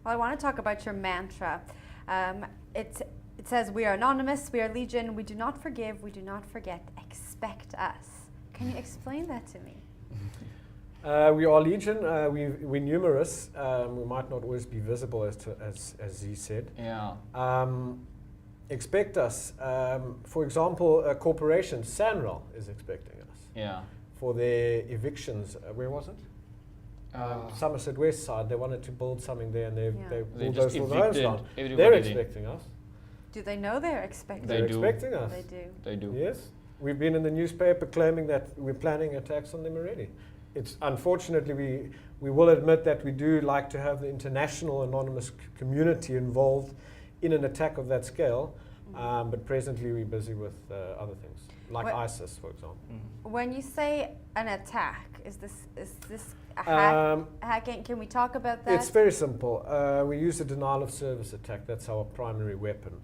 Well, I want to talk about your mantra. It says, "We are anonymous, we are legion, we do not forgive, we do not forget, expect us." Can you explain that to me? We are legion. We're numerous. We might not always be visible, as he said. Yeah. Expect us. For example, a corporation, Sanral, is expecting us Yeah. for their evictions. Where was it? Somerset West side. They wanted to build something there, and Yeah. they They all just those the homes evicted down. everybody They're there. expecting us. Do they know they're expecting? They They're do. expecting us. They do. They do. Yes, we've been in the newspaper claiming that we're planning attacks on them already. It's unfortunately we will admit that we do like to have the international anonymous community involved in an attack of that scale, but presently we're busy with other things like What- ISIS, for example. When you say an attack, is this a hacking? Can we talk about that? It's very simple. We use a denial of service attack. That's our primary weapon.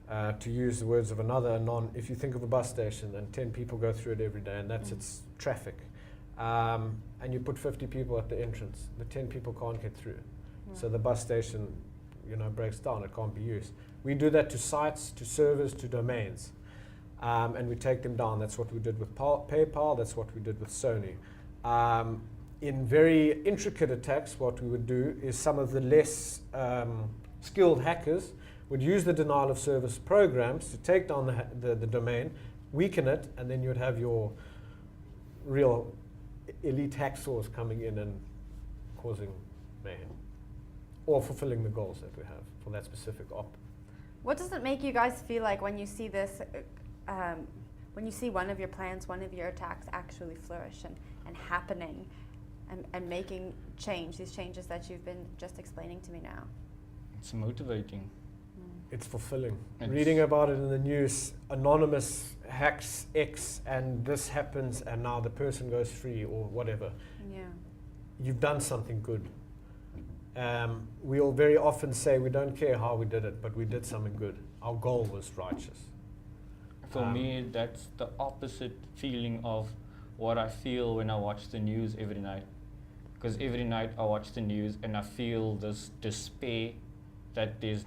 To use the words of another anon, if you think of a bus station and 10 people go through it every day, and that's its traffic, and you put 50 people at the entrance, the 10 people can't get through. So the bus station, breaks down. It can't be used. We do that to sites, to servers, to domains, and we take them down. That's what we did with PayPal. That's what we did with Sony. In very intricate attacks, what we would do is some of the less skilled hackers would use the denial of service programs to take down the domain, weaken it, and then you'd have your real elite hacksaws coming in and causing mayhem, or fulfilling the goals that we have for that specific op. What does it make you guys feel like when you see this, when you see one of your plans, one of your attacks actually flourish and happening and making change, these changes that you've been just explaining to me now? It's motivating. It's fulfilling. It's- Reading about it in the news, anonymous hacks X, and this happens, and now the person goes free or whatever. Yeah. You've done something good. We'll very often say we don't care how we did it, but we did something good. Our goal was righteous. For me, that's the opposite feeling of what I feel when I watch the news every night. Because every night I watch the news and I feel this despair that there's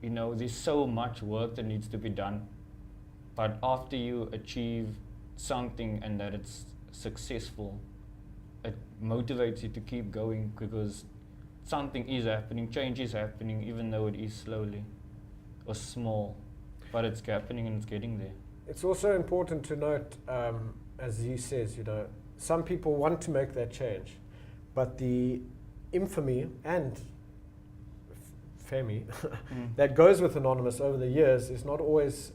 there's so much work that needs to be done. But after you achieve something and that it's successful, it motivates you to keep going because something is happening, change is happening, even though it is slowly or small. But it's happening and it's getting there. It's also important to note, as he says, some people want to make that change, but the infamy and femi that goes with Anonymous over the years is not always,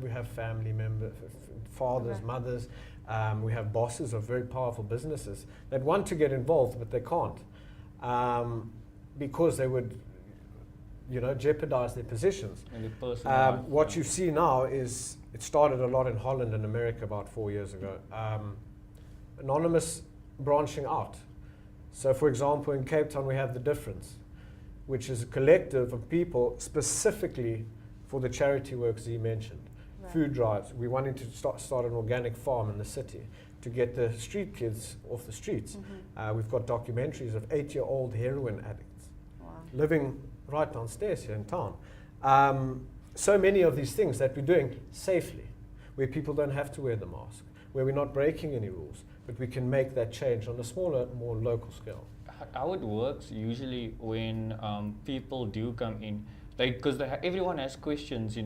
we have family members, fathers, Okay. mothers, we have bosses of very powerful businesses that want to get involved, but they can't because they would jeopardize their positions. And the personal life, What yeah. you see now is, it started a lot in Holland and America about 4 years ago. Anonymous branching out. So for example, in Cape Town we have The Difference, which is a collective of people specifically for the charity works he mentioned. Right. Food drives. We wanted to start an organic farm in the city to get the street kids off the streets. We've got documentaries of 8-year-old heroin addicts Wow. living right downstairs here in town. So many of these things that we're doing safely, where people don't have to wear the mask, where we're not breaking any rules, but we can make that change on a smaller, more local scale. How it works usually when people do come in, because everyone has questions,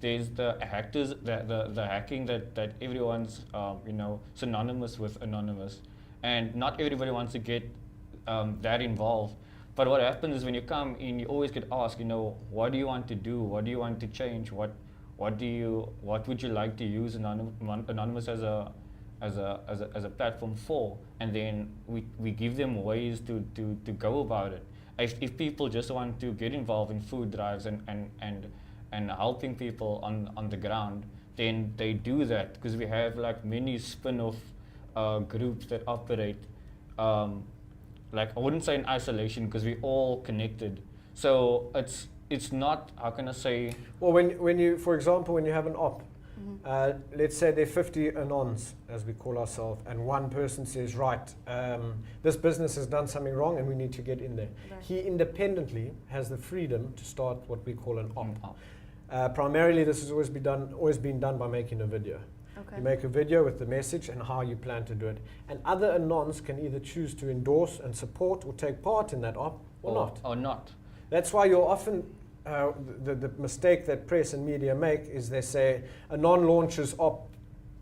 There's the hackers, the hacking that everyone's synonymous with Anonymous, and not everybody wants to get that involved. But what happens is when you come in, you always get asked, what do you want to do? What do you want to change? What would you like to use Anonymous as a platform for? And then we give them ways to go about it. If people just want to get involved in food drives and helping people on the ground, then they do that, because we have many spin-off groups that operate I wouldn't say in isolation, because we're all connected. So it's not, how can I say? Well, when you, for example, when you have an op, Let's say there are 50 anons, as we call ourselves, and one person says, right, this business has done something wrong and we need to get in there. Right. He independently has the freedom to start what we call an op. Mm. Primarily, this has always been done by making a video. Okay. You make a video with the message and how you plan to do it. And other anons can either choose to endorse and support or take part in that op or not. Or not. That's why you'll often, the mistake that press and media make is they say, anon launches op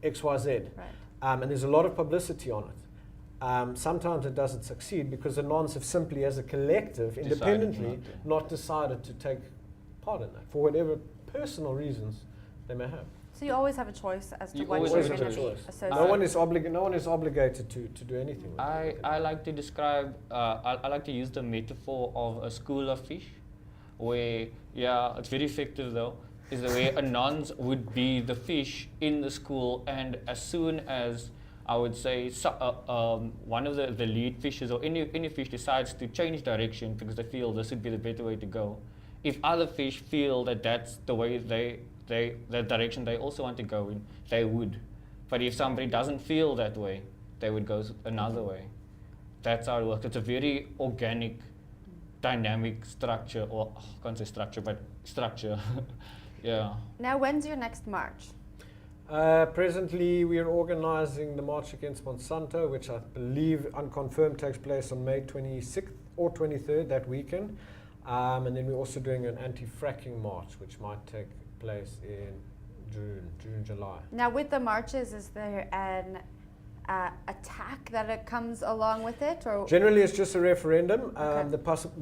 XYZ. Right. And there's a lot of publicity on it. Sometimes it doesn't succeed because anons have simply, as a collective, Decided independently, not to. not decided to take part in that for whatever personal reasons they may have. So you always have a choice as to You what always you're have a going to be choice. associated. No one is obligated to do anything. with it. I like to describe, I like to use the metaphor of a school of fish, where, yeah, it's very effective though, is the way anons would be the fish in the school, and as soon as, I would say, one of the lead fishes or any fish decides to change direction because they feel this would be the better way to go, if other fish feel that that's the way the direction they also want to go in, they would. But if somebody doesn't feel that way, they would go another way. That's how it works. It's a very organic, dynamic structure, or I can't say structure, but structure. Yeah. Now, when's your next march? Presently, we are organizing the March Against Monsanto, which I believe, unconfirmed, takes place on May 26th or 23rd, that weekend. And then we're also doing an anti-fracking march, which might take place in June, July. Now, with the marches, is there an attack that comes along with it, or Generally, it's just a referendum. Okay.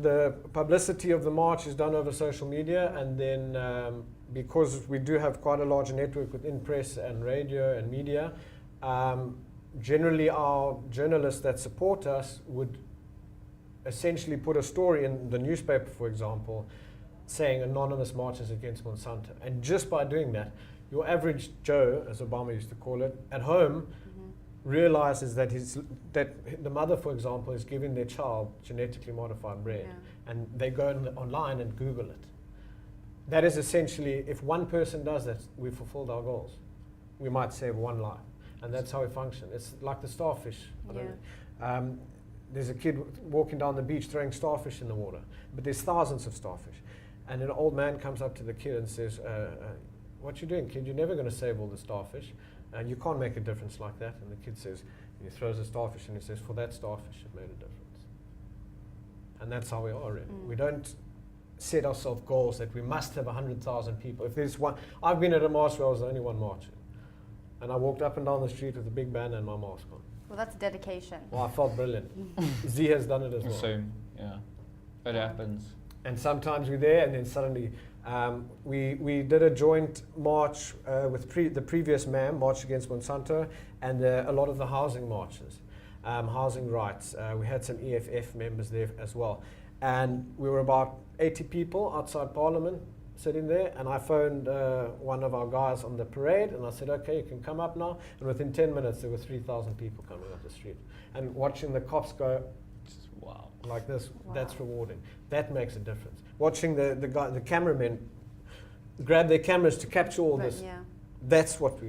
The publicity of the march is done over social media, and then because we do have quite a large network within press and radio and media, generally our journalists that support us would essentially put a story in the newspaper, for example, saying anonymous marches against Monsanto. And just by doing that, your average Joe, as Obama used to call it, at home realizes that the mother, for example, is giving their child genetically modified bread, Yeah. and they go online and Google it. That is essentially, if one person does that, we fulfilled our goals. We might save one life, and that's how we function. It's like the starfish. I don't know. There's a kid walking down the beach throwing starfish in the water, but there's thousands of starfish. And an old man comes up to the kid and says, what you doing, kid? You're never going to save all the starfish. You can't make a difference like that. And the kid says, he throws a starfish and he says, for that starfish, it made a difference. And that's how we are, really. We don't set ourselves goals that we must have 100,000 people. If there's one, I've been at a march where I was the only one marching. And I walked up and down the street with a big banner and my mask on. well, that's dedication. Well, I felt brilliant. Z has done it as well. Same, yeah. It happens. And sometimes we're there, and then suddenly we did a joint march with the previous MAM, March Against Monsanto, and a lot of the housing marches, housing rights. We had some EFF members there as well. And we were about 80 people outside Parliament sitting there, and I phoned one of our guys on the parade, and I said, okay, you can come up now. And within 10 minutes, there were 3,000 people coming up the street. And watching the cops go, Wow. like this, Wow. that's rewarding. That makes a difference. Watching the cameramen grab their cameras to capture all But this, yeah. that's what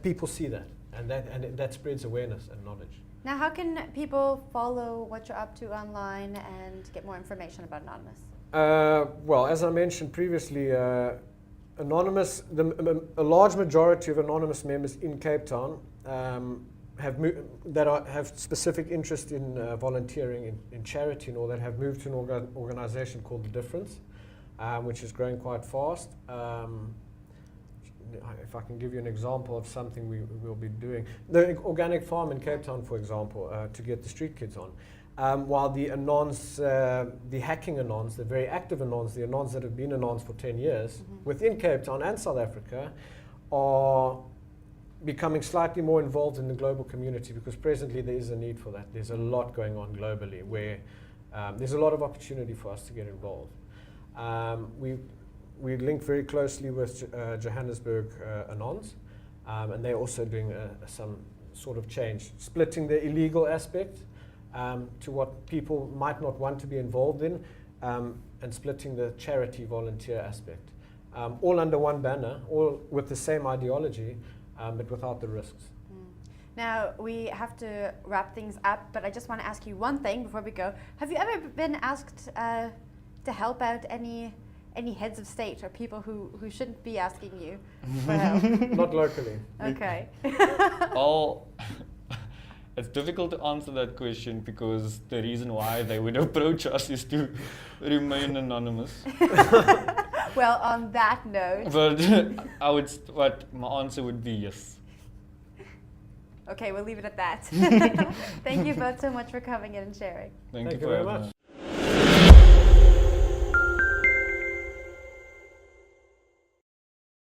people see that, and that spreads awareness and knowledge. Now, how can people follow what you're up to online and get more information about Anonymous? Well, as I mentioned previously, Anonymous, a large majority of Anonymous members in Cape Town have specific interest in volunteering in charity and all that, have moved to an organization called The Difference, which is growing quite fast. If I can give you an example of something we will be doing. The organic farm in Cape Town, for example, to get the street kids on. While the Anons, the hacking Anons, the very active Anons, the Anons that have been Anons for 10 years, within Cape Town and South Africa, are becoming slightly more involved in the global community, because presently there is a need for that. There's a lot going on globally where there's a lot of opportunity for us to get involved. We link very closely with Johannesburg Anons, and they're also doing some sort of change, splitting the illegal aspect to what people might not want to be involved in, and splitting the charity volunteer aspect. all under one banner, all with the same ideology, but without the risks. Now, we have to wrap things up, but I just want to ask you one thing before we go. Have you ever been asked to help out any heads of state or people who shouldn't be asking you for help? Not locally. Okay. Oh, it's difficult to answer that question because the reason why they would approach us is to remain anonymous. Well, on that note. But my answer would be yes. Okay, we'll leave it at that. Thank you both so much for coming in and sharing. Thank Thank you you for very having much. us.